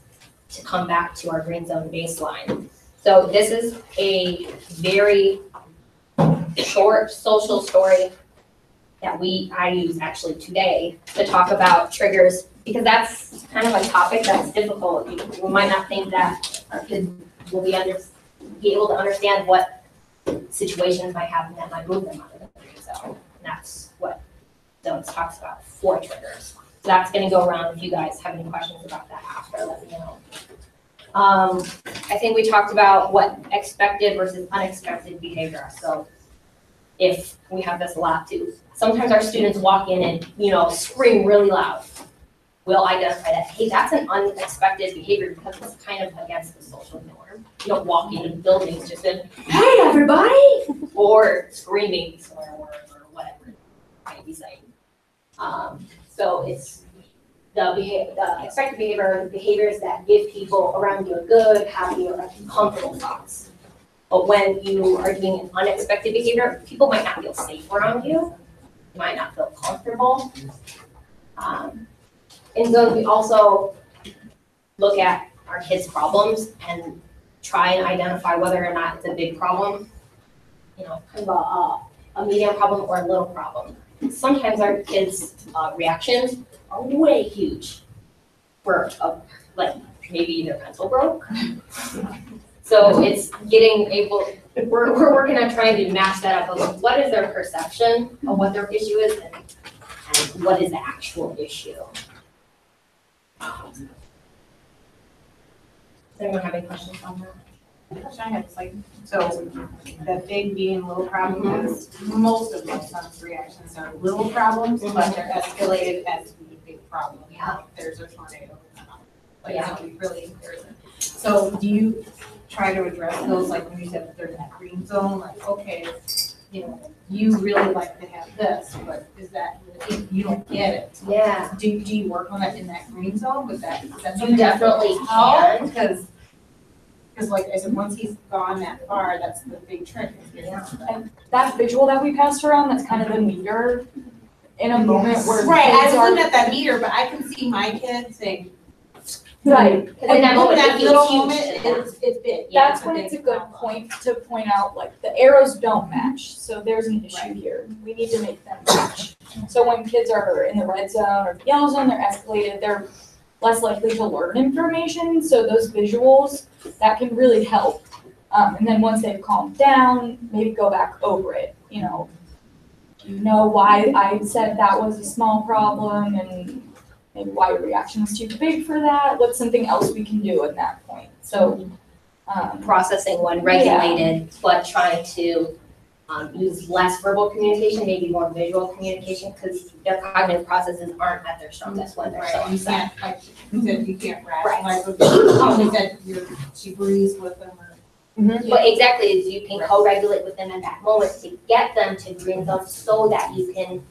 to come back to our green zone baseline. So this is a very short social story that I use actually today to talk about triggers, because that's kind of a topic that's difficult. You might not think that our kids will be able to understand what situations might happen that might move them out of the green zone. And that's what Zones talks about, 4 triggers. So that's gonna go around. If you guys have any questions about that after, let me know. I think we talked about what expected versus unexpected behavior. So if we have this a lot too, sometimes our students walk in and, scream really loud. We'll identify that, hey, that's an unexpected behavior because it's kind of against the social norm. You don't walk into buildings just in, hey, everybody, or screaming swear words or whatever you might be saying. So it's the expected behavior, behaviors that give people around you a good, happy, or comfortable thoughts. But when you are doing an unexpected behavior, people might not feel safe around you. You might not feel comfortable. In Zones, we also look at our kids' problems and try and identify whether or not it's a big problem, kind of a medium problem or a little problem. Sometimes our kids' reactions are way huge for maybe their pencil broke. So it's we're working on trying to match that up with what is their perception of what their issue is and what is the actual issue. Does anyone have any questions on that? The question I had is so the big being little problem is most of my son's reactions are little problems, but they're escalated as the big problem. Yeah. There's a tornado. Yeah. So really, so do you try to address those, like when you said that there's that green zone, like, okay, you really like to have this, but is that, if you don't get it? Yeah. Do you work on that in that green zone with that? You definitely can. Because like I said, once he's gone that far, that's the big trick. That visual that we passed around, that's kind of the meter in a moment where Right, I kids was are. looking at that meter, but I can see my kids saying. Right. And in that moment, that it little feels moment, huge to them. it's big. That's when it's a good point to point out, like, the arrows don't match, so there's an issue Right. here. We need to make them match. So when kids are in the red zone or the yellow zone, they're escalated, they're less likely to learn information, so those visuals, that can really help. And then once they've calmed down, maybe go back over it, why I said that was a small problem and maybe why your reaction was too big for that, what's something else we can do at that point, so. Processing when regulated, but trying to use less verbal communication, maybe more visual communication, because their cognitive processes aren't at their strongest when they're so Right, you upset. can't, like you said, you can't rationalize with them. Oh, you said she breathes with them or. But exactly, is you can co-regulate with them at that moment to get them to green zone so that you can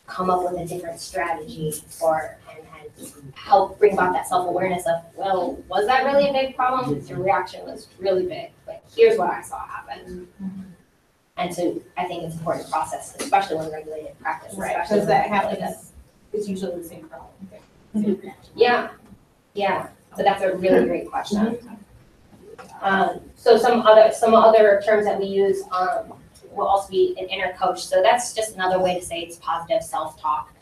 come up with a different strategy and help bring about that self-awareness of, well, was that really a big problem? Your reaction was really big, but here's what I saw happen. And so I think it's important to process, especially when regulated practice. Right, especially because that when happens, it's usually the same problem. Same reaction. Yeah, so that's a really great question. So some other terms that we use will also be an inner coach. So that's just another way to say it's positive self-talk.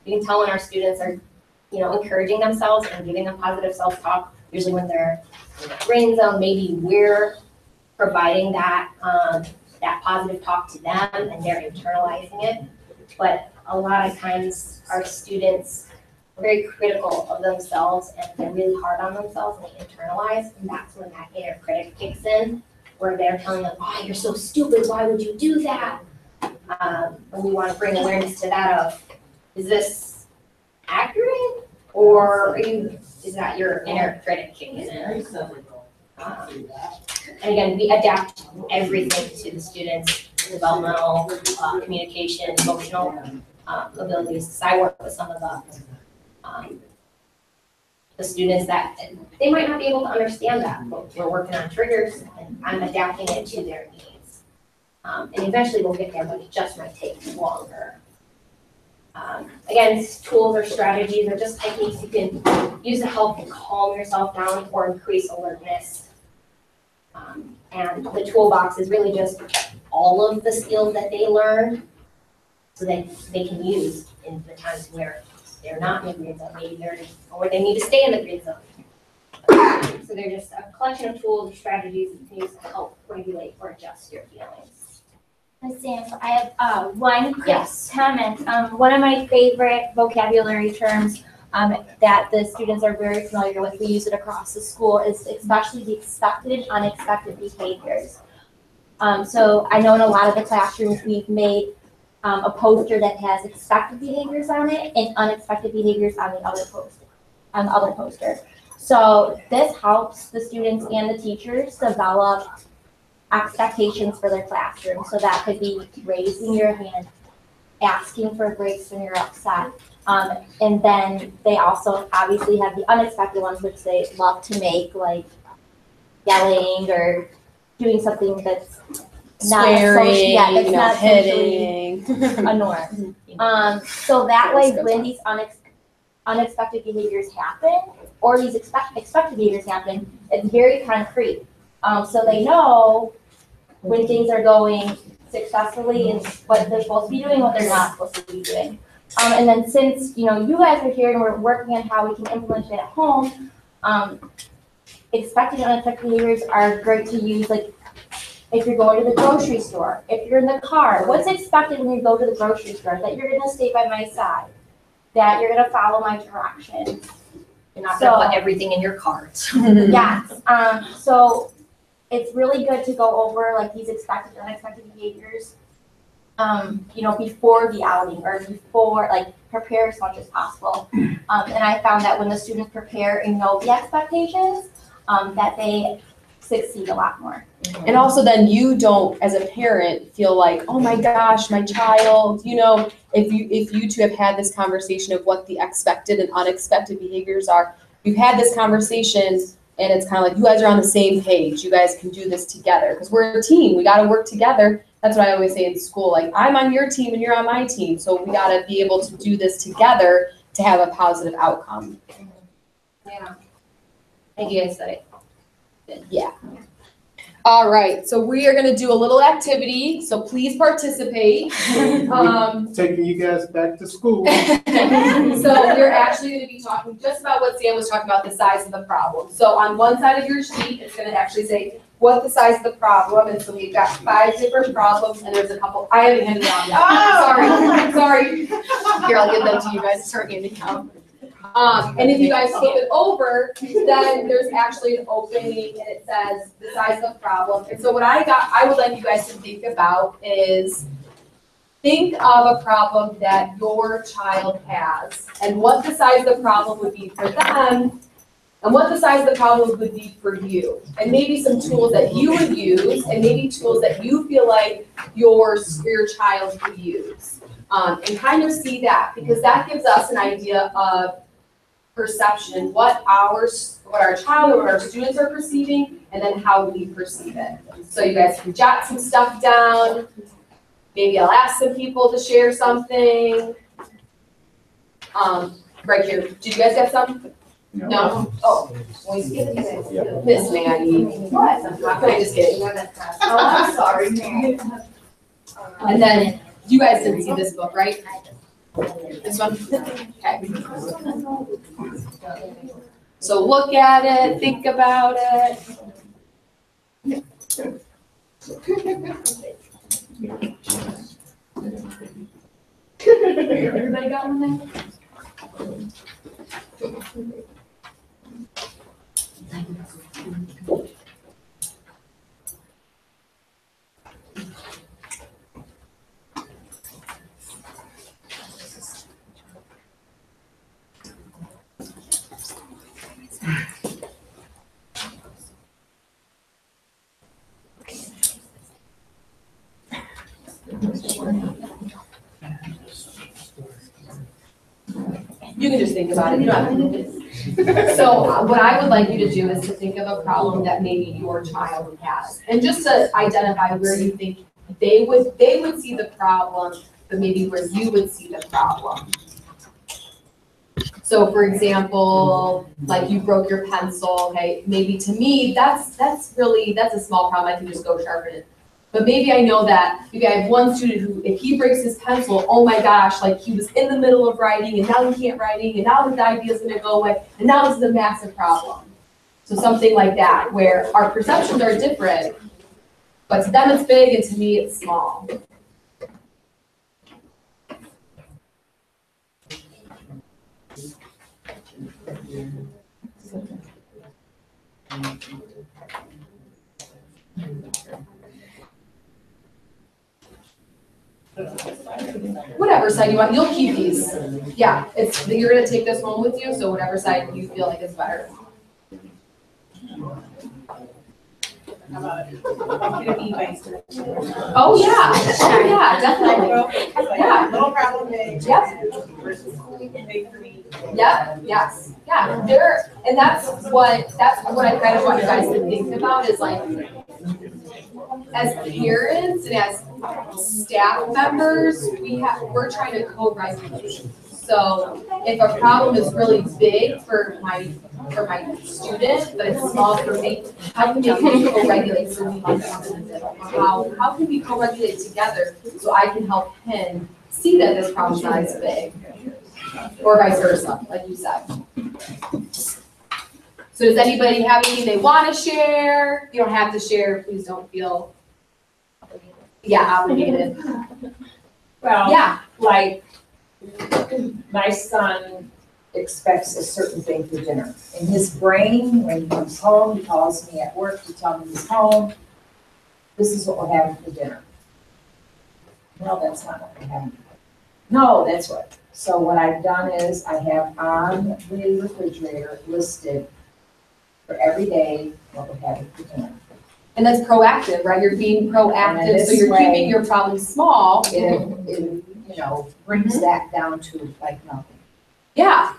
You can tell when our students are, encouraging themselves and giving them positive self-talk. Usually when they're in the green zone, maybe we're providing that positive talk to them and they're internalizing it. But a lot of times our students are very critical of themselves and they're really hard on themselves and they internalize, and that's when that inner critic kicks in, where they're telling them, oh, you're so stupid, why would you do that? And we want to bring awareness to that of, is this accurate? Or is that your inner critic kicking in? And again, we adapt everything to the students' developmental, communication, emotional abilities. So I work with some of the students that they might not be able to understand that, but we're working on triggers and I'm adapting it to their needs. And eventually we'll get there, but it just might take longer. Again, tools or strategies or just techniques you can use to help calm yourself down or increase alertness. And the toolbox is really just all of the skills that they learn so that they can use in the times where they're not in the green zone, maybe they're, or they need to stay in the green zone. So they're just a collection of tools or strategies that you can use to help regulate or adjust your feelings. Sam, so I have one quick Yes. comment. One of my favorite vocabulary terms that the students are very familiar with, we use it across the school, is especially the expected and unexpected behaviors. So I know in a lot of the classrooms we've made a poster that has expected behaviors on it and unexpected behaviors on the other poster. So this helps the students and the teachers develop expectations for their classroom. So that could be raising your hand, asking for breaks when you're upset. And then they also obviously have the unexpected ones, which they love to make, like yelling or doing something that's not Swearing, that's not socially hitting. a norm. So that way, when these unexpected behaviors happen, or these expected behaviors happen, it's very concrete. So they know when things are going successfully and what they're supposed to be doing, what they're not supposed to be doing. And then since, you guys are here and we're working on how we can implement it at home, expected and unexpected behaviors are great to use, like if you're going to the grocery store, if you're in the car, what's expected when you go to the grocery store? That you're gonna stay by my side, that you're gonna follow my directions. You're not gonna put everything in your cart. Yes, so it's really good to go over like these expected and unexpected behaviors, before the outing or before, like prepare as much as possible. And I found that when the students prepare and know the expectations, that they succeed a lot more. And also then you don't, as a parent, feel like, oh my gosh, my child, if you two have had this conversation of what the expected and unexpected behaviors are, you've had this conversation and it's kind of like you guys are on the same page. You guys can do this together because we're a team. We got to work together. That's what I always say in school. Like I'm on your team and you're on my team. So we got to be able to do this together to have a positive outcome. Yeah. I think you guys said it. Yeah. All right. So we are going to do a little activity. So please participate. Taking you guys back to school. So we're actually going to be talking just about what Sam was talking about, the size of the problem. So on one side of your sheet, it's going to actually say what the size of the problem. And so we've got 5 different problems, and there's a couple. I haven't handed them out yet. Oh! Sorry. Here, I'll give them to you guys. Start handing out. And if you guys flip it over, then there's actually an opening, and it says the size of the problem. And so what I would like you guys to think about is think of a problem that your child has and what the size of the problem would be for them and what the size of the problem would be for you. And maybe some tools that you would use and maybe tools that you feel like your child could use. And kind of see that, because that gives us an idea of perception, what our child or what our students are perceiving, and then how we perceive it. So you guys can jot some stuff down. Maybe I'll ask some people to share something. Right here. Did you guys get some? No? Oh. Miss Maggie. What? I'm just kidding. Oh, I'm sorry. And then, you guys didn't see this book, right? This one? Okay. So look at it, think about it. Everybody got one there? You can just think about it. You don't have to do this. So what I would like you to do is to think of a problem that maybe your child has, and just to identify where you think they would see the problem but maybe where you would see the problem. So for example, like you broke your pencil, okay, maybe to me, that's a small problem, I can just go sharpen it. But maybe I know that maybe I have one student who, if he breaks his pencil, oh my gosh, like he was in the middle of writing and now he can't writing and now his idea's gonna go away and now this is a massive problem. So something like that, where our perceptions are different, but to them it's big and to me it's small. Whatever side you want, you'll keep these. Yeah, you're gonna take this home with you, so whatever side you feel like is better. How about it? Could it be based? Oh, yeah, definitely. Yeah. Little problem big. Yep. Versus big for me. Yep, yes, yeah, and that's what I kind of want you guys to think about is like, as parents and as staff members, we're trying to co-regulate. So if a problem is really big for my student, but it's small for me, how can we co-regulate so we can come in the middle? How can we co-regulate together so I can help him see that this problem's not as big? Or vice versa, like you said. So does anybody have anything they want to share? You don't have to share, please don't feel obligated. Well, Yeah. like, my son expects a certain thing for dinner. In his brain, when he comes home, he calls me at work, he tells me he's home, this is what we're having for dinner. No, that's not what we're having. No, that's what. So what I've done is I have on the refrigerator listed for every day what we're having for dinner. And that's proactive, right? You're being proactive, so you're keeping your problem small. It brings that down to like nothing. Yeah.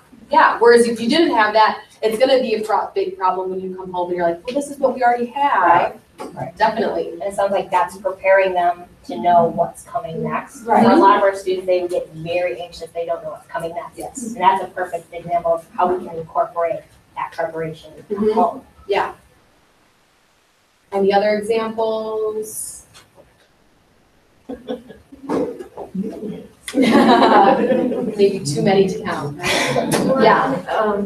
Whereas if you didn't have that, it's gonna be a big problem when you come home and you're like, well, this is what we already have. Right. Definitely. And it sounds like that's preparing them to know what's coming next. Right. For a lot of our students, they would get very anxious, they don't know what's coming next. Yes. And that's a perfect example of how we can incorporate that preparation at Mhm. home. Yeah. Any other examples? Maybe too many to count. Yeah.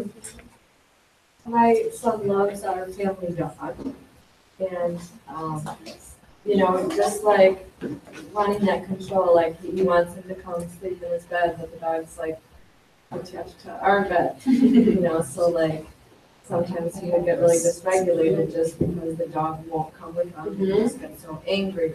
My son loves our family dog. And, just like wanting that control, like he wants him to come sleep in his bed, but the dog's like attached to our bed, so like sometimes he would get really dysregulated just because the dog won't come with him. He just gets so angry.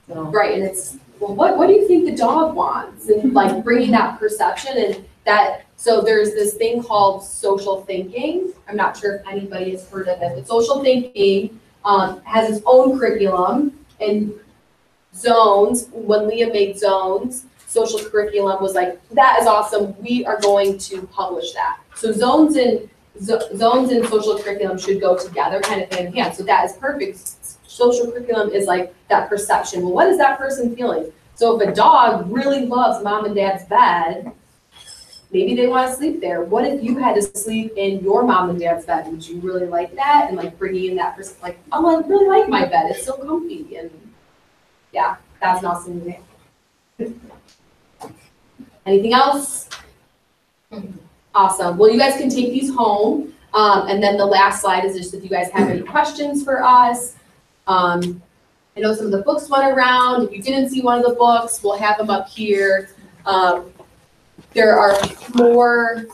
So. Right, and it's, well, what do you think the dog wants? And like bringing that perception and that, so there's this thing called social thinking. I'm not sure if anybody has heard of it, but social thinking has its own curriculum and zones. When Leah made zones, social curriculum was like, that is awesome, we are going to publish that. So zones and social curriculum should go together kind of hand in hand. So that is perfect. Social curriculum is like that perception. Well, what is that person feeling? So if a dog really loves mom and dad's bed, maybe they want to sleep there. What if you had to sleep in your mom and dad's bed? Would you really like that? And like bringing in that person, like, oh, I really like my bed. It's so comfy. And yeah, that's an awesome example. Anything else? Awesome. Well, you guys can take these home. And then the last slide is just if you guys have any questions for us. I know some of the books went around. If you didn't see one of the books, we'll have them up here. There are more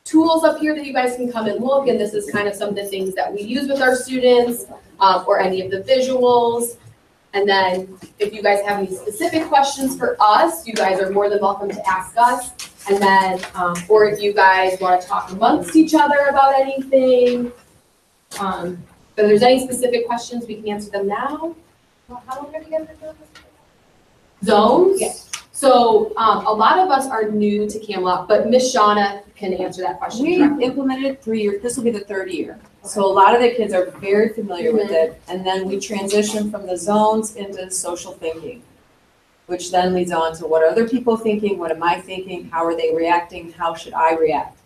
tools up here that you guys can come and look, and this is kind of some of the things that we use with our students, or any of the visuals. And then if you guys have any specific questions for us, you guys are more than welcome to ask us. And then, or if you guys want to talk amongst each other about anything, but if there's any specific questions, we can answer them now. How long are we going to get? Zones? Yes. So a lot of us are new to Camelot, but Miss Shauna can answer that question. We've implemented 3 years, this will be the 3rd year. So a lot of the kids are very familiar with it. And then we transition from the zones into social thinking. which then leads on to what are other people thinking, what am I thinking, how are they reacting, how should I react?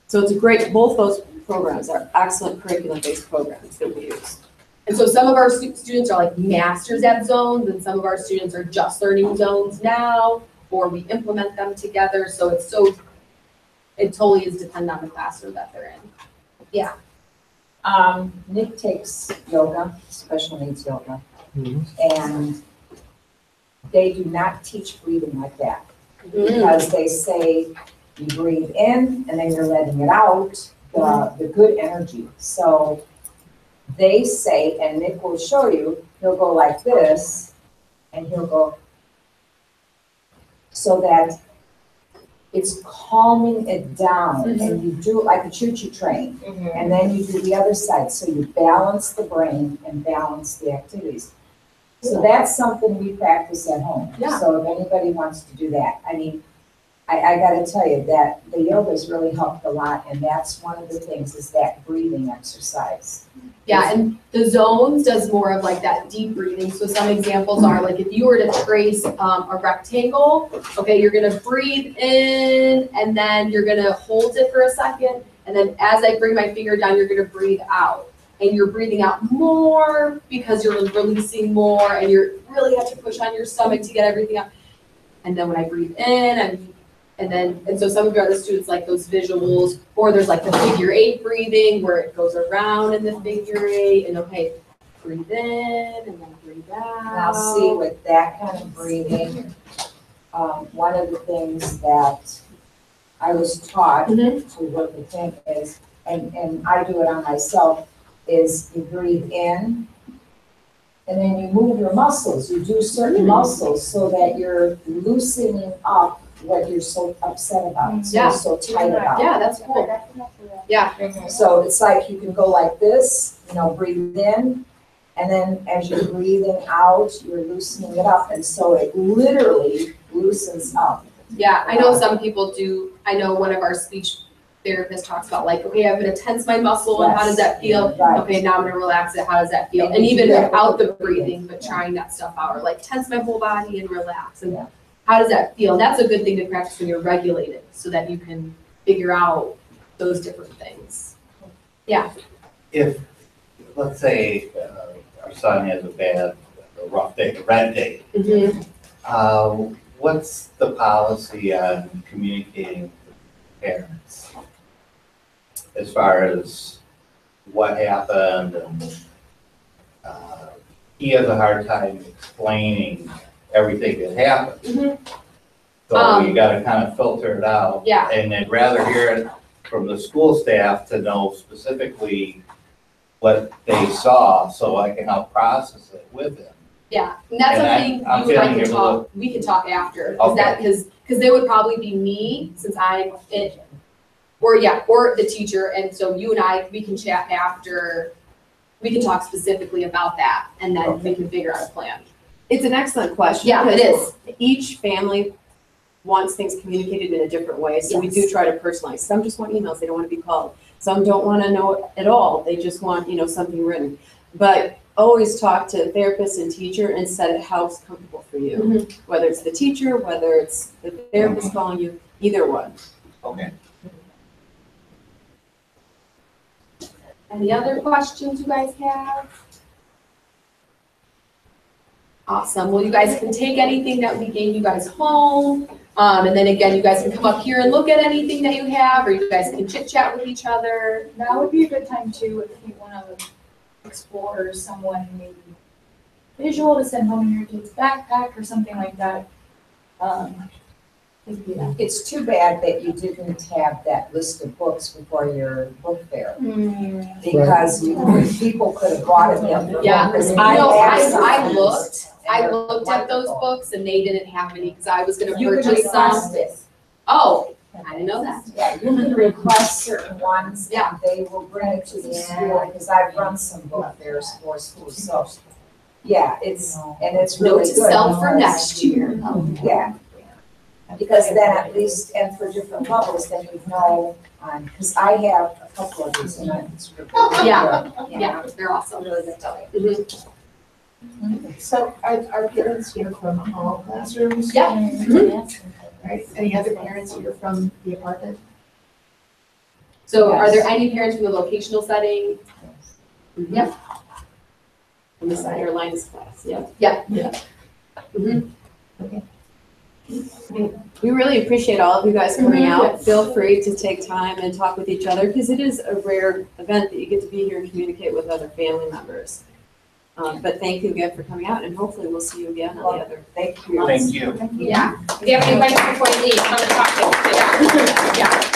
So it's a great, both those programs are excellent curriculum-based programs that we use. And so some of our students are like masters at zones, and some of our students are just learning zones now, or we implement them together, so it totally is dependent on the classroom that they're in. Nick takes yoga, special needs yoga, and they do not teach breathing like that. Because they say you breathe in and then you're letting it out, the good energy. So they say, and Nick will show you, he'll go like this, and he'll go, so that it's calming it down, and you do it like a choo-choo train. And then you do the other side, so you balance the brain and balance the activities. So that's something we practice at home. Yeah. So if anybody wants to do that, I mean, I gotta tell you that the yoga's really helped a lot, and that's one of the things is that breathing exercise. Yeah, and the zones does more of like that deep breathing. So some examples are like if you were to trace a rectangle, okay, you're gonna breathe in and then you're gonna hold it for a second. And then as I bring my finger down, you're gonna breathe out. And you're breathing out more because you're releasing more and you really have to push on your stomach to get everything out. And then when I breathe in, and so some of your other students like those visuals, or there's like the figure 8 breathing where it goes around in the figure 8, and okay, breathe in and then breathe out. Now see, with that kind of breathing, one of the things that I was taught to what the thing is, and I do it on myself, is you breathe in, and then you move your muscles. You do certain muscles so that you're loosening up what you're so upset about, so you're so tight about. Yeah, that's cool. Yeah. So it's like you can go like this, breathe in, and then as you're breathing out, you're loosening it up, and so it literally loosens up. Yeah, I know some people do. I know one of our speech therapists talks about like, okay, I'm gonna tense my muscle, and how does that feel? Right. Okay, now I'm gonna relax it. How does that feel? And even without the breathing, but trying that stuff out, or like tense my whole body and relax. And how does that feel? That's a good thing to practice when you're regulated, so that you can figure out those different things. Yeah. If, let's say, our son has a rough day, a red day, what's the policy on communicating with parents? As far as what happened, and he has a hard time explaining everything that happened. So you gotta kind of filter it out. Yeah. And I'd rather hear it from the school staff to know specifically what they saw, so I can help process it with them. Yeah, and that's And something I'm you and I feeling can it talk, we can talk after, Okay. because they would probably be me, since I'm it, or the teacher, and so you and I, we can chat after, we can talk specifically about that, and then we can figure out a plan. It's an excellent question. Yeah, it because each family wants things communicated in a different way, so we do try to personalize. Some just want emails, they don't want to be called. Some don't want to know it at all, they just want, something written. But always talk to therapist and teacher and set it how it's comfortable for you. Whether it's the teacher, whether it's the therapist calling you, either one. Okay. Any other questions you guys have? Awesome. Well, you guys can take anything that we gave you guys home. And then again, you guys can come up here and look at anything that you have, or you guys can chit chat with each other. Now would be a good time too, if you wanna explore someone maybe visual to send home in your kid's backpack or something like that. It's too bad that you didn't have that list of books before your book fair. Because people could have bought it. Yeah, Because I looked at those books and they didn't have any, because I was gonna You could purchase some. request it. Oh, I didn't know that. Yeah, you can request certain ones, Yeah. and they will bring it to the school, because I've run some book fairs for schools, so. Yeah, it's really Note good. to self for next year. Yeah. Because then at least, and for different levels, then you know, because I have a couple of these in my group. Yeah, they're awesome. Really good. So are parents here from all classrooms? Yeah. Right, any other parents here from the apartment? So are there any parents from the vocational setting? Yep. From the Snyder Lines class, yeah. Yeah. Mhm. We really appreciate all of you guys coming out. Feel free to take time and talk with each other, because it is a rare event that you get to be here and communicate with other family members. But thank you again for coming out, and hopefully we'll see you again on the other. Thank you. Thank you. Yeah. If you have any questions before you leave, come and talk to us. Yeah.